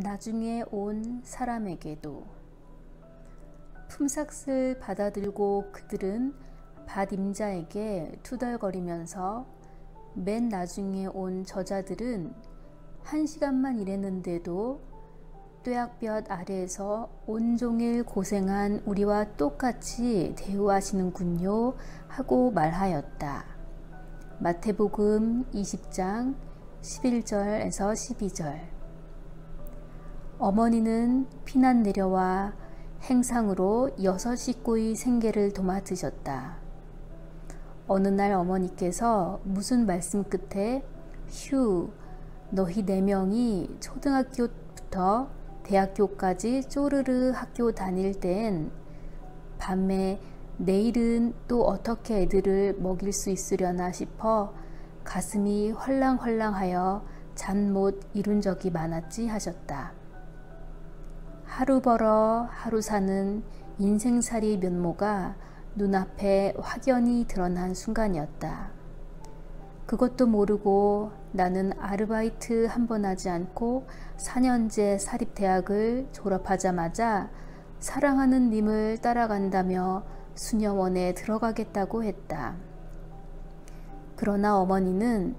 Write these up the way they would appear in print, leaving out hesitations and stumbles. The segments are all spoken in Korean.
나중에 온 사람에게도. 품삯을 받아들고 그들은 밧임자에게 투덜거리면서 맨 나중에 온 저자들은 1시간만 일했는데도 뙤약볕 아래에서 온종일 고생한 우리와 똑같이 대우하시는군요 하고 말하였다. 마태복음 20장 11절에서 12절. 어머니는 피난 내려와 행상으로 6 식구의 생계를 도맡으셨다. 어느 날 어머니께서 무슨 말씀 끝에 휴, 너희 4명이 초등학교부터 대학교까지 쪼르르 학교 다닐 땐 밤에 내일은 또 어떻게 애들을 먹일 수 있으려나 싶어 가슴이 헐랑헐랑하여 잠 못 이룬 적이 많았지 하셨다. 하루 벌어 하루 사는 인생살이 면모가 눈앞에 확연히 드러난 순간이었다. 그것도 모르고 나는 아르바이트 한 번 하지 않고 4년제 사립대학을 졸업하자마자 사랑하는 님을 따라간다며 수녀원에 들어가겠다고 했다. 그러나 어머니는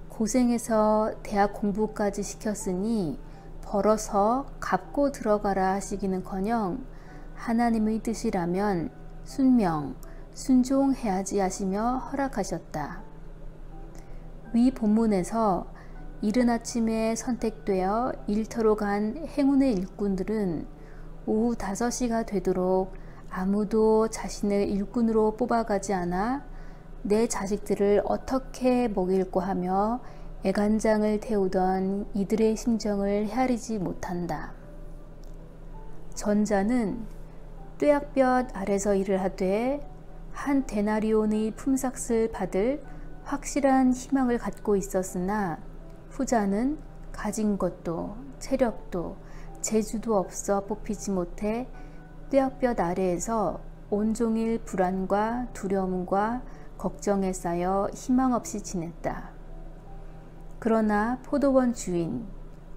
고생해서 대학 공부까지 시켰으니 벌어서 갚고 들어가라 하시기는커녕 하나님의 뜻이라면 순명, 순종해야지 하시며 허락하셨다. 위 본문에서 이른 아침에 선택되어 일터로 간 행운의 일꾼들은 오후 5시가 되도록 아무도 자신을 일꾼으로 뽑아가지 않아 내 자식들을 어떻게 먹일꼬 하며 애간장을 태우던 이들의 심정을 헤아리지 못한다. 전자는 뙤약볕 아래서 일을 하되 한 데나리온의 품삯을 받을 확실한 희망을 갖고 있었으나 후자는 가진 것도 체력도 재주도 없어 뽑히지 못해 뙤약볕 아래에서 온종일 불안과 두려움과 걱정에 쌓여 희망 없이 지냈다. 그러나 포도원 주인,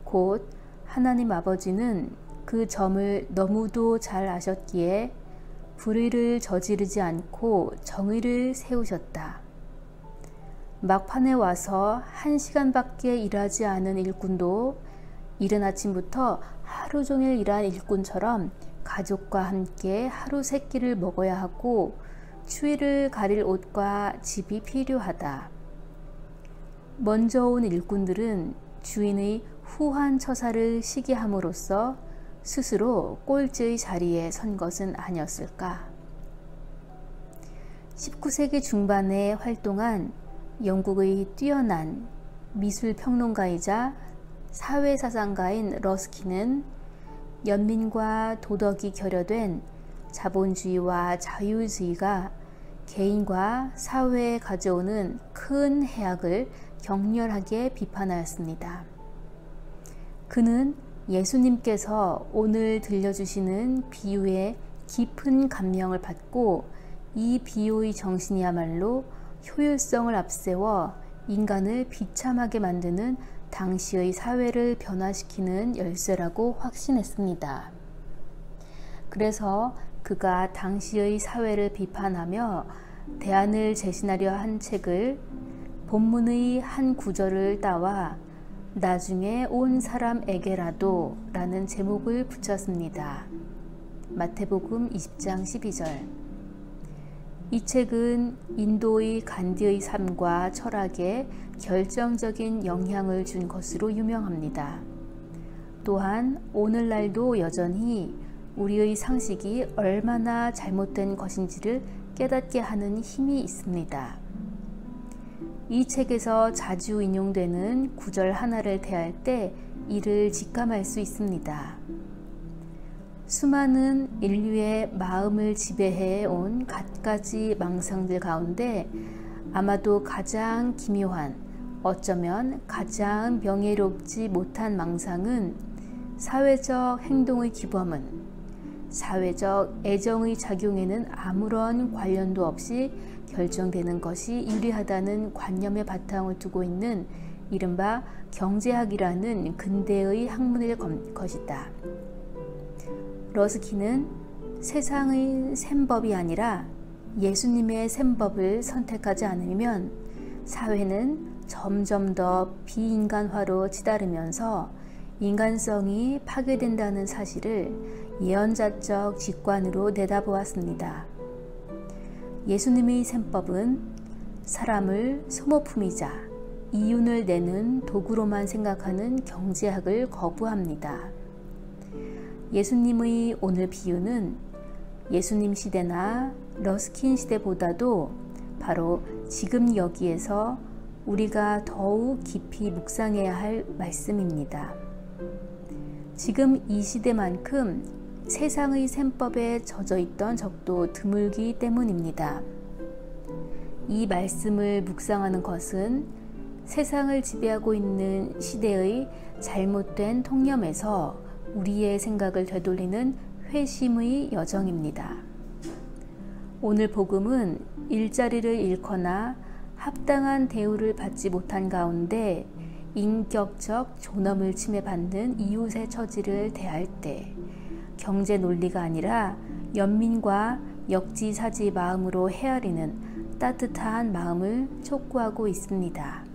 곧 하나님 아버지는 그 점을 너무도 잘 아셨기에 불의를 저지르지 않고 정의를 세우셨다. 막판에 와서 1시간밖에 일하지 않은 일꾼도 이른 아침부터 하루 종일 일한 일꾼처럼 가족과 함께 하루 3끼를 먹어야 하고 추위를 가릴 옷과 집이 필요하다. 먼저 온 일꾼들은 주인의 후한 처사를 시기 함으로써 스스로 꼴찌의 자리에 선 것은 아니었을까. 19세기 중반에 활동한 영국의 뛰어난 미술평론가이자 사회사상가인 러스킨은 연민과 도덕이 결여된 자본주의와 자유주의가 개인과 사회에 가져오는 큰 해악을 격렬하게 비판하였습니다. 그는 예수님께서 오늘 들려주시는 비유에 깊은 감명을 받고 이 비유의 정신이야말로 효율성을 앞세워 인간을 비참하게 만드는 당시의 사회를 변화시키는 열쇠라고 확신했습니다. 그래서 그가 당시의 사회를 비판하며 대안을 제시하려 한 책을 본문의 한 구절을 따와 나중에 온 사람에게라도 라는 제목을 붙였습니다. 마태복음 20장 12절. 이 책은 인도의 간디의 삶과 철학에 결정적인 영향을 준 것으로 유명합니다. 또한 오늘날도 여전히 우리의 상식이 얼마나 잘못된 것인지를 깨닫게 하는 힘이 있습니다. 이 책에서 자주 인용되는 구절 하나를 대할 때 이를 직감할 수 있습니다. 수많은 인류의 마음을 지배해 온 갖가지 망상들 가운데 아마도 가장 기묘한, 어쩌면 가장 명예롭지 못한 망상은 사회적 행동의 규범은 사회적 애정의 작용에는 아무런 관련도 없이 결정되는 것이 유리하다는 관념에 바탕을 두고 있는 이른바 경제학이라는 근대의 학문일 것이다. 러스킨은 세상의 셈법이 아니라 예수님의 셈법을 선택하지 않으면 사회는 점점 더 비인간화로 치달으면서 인간성이 파괴된다는 사실을 예언자적 직관으로 내다보았습니다. 예수님의 셈법은 사람을 소모품이자 이윤을 내는 도구로만 생각하는 경제학을 거부합니다. 예수님의 오늘 비유는 예수님 시대나 러스킨 시대보다도 바로 지금 여기에서 우리가 더욱 깊이 묵상해야 할 말씀입니다. 지금 이 시대만큼 세상의 셈법에 젖어 있던 적도 드물기 때문입니다. 이 말씀을 묵상하는 것은 세상을 지배하고 있는 시대의 잘못된 통념에서 우리의 생각을 되돌리는 회심의 여정입니다. 오늘 복음은 일자리를 잃거나 합당한 대우를 받지 못한 가운데 인격적 존엄을 침해받는 이웃의 처지를 대할 때 경제 논리가 아니라 연민과 역지사지 마음으로 헤아리는 따뜻한 마음을 촉구하고 있습니다.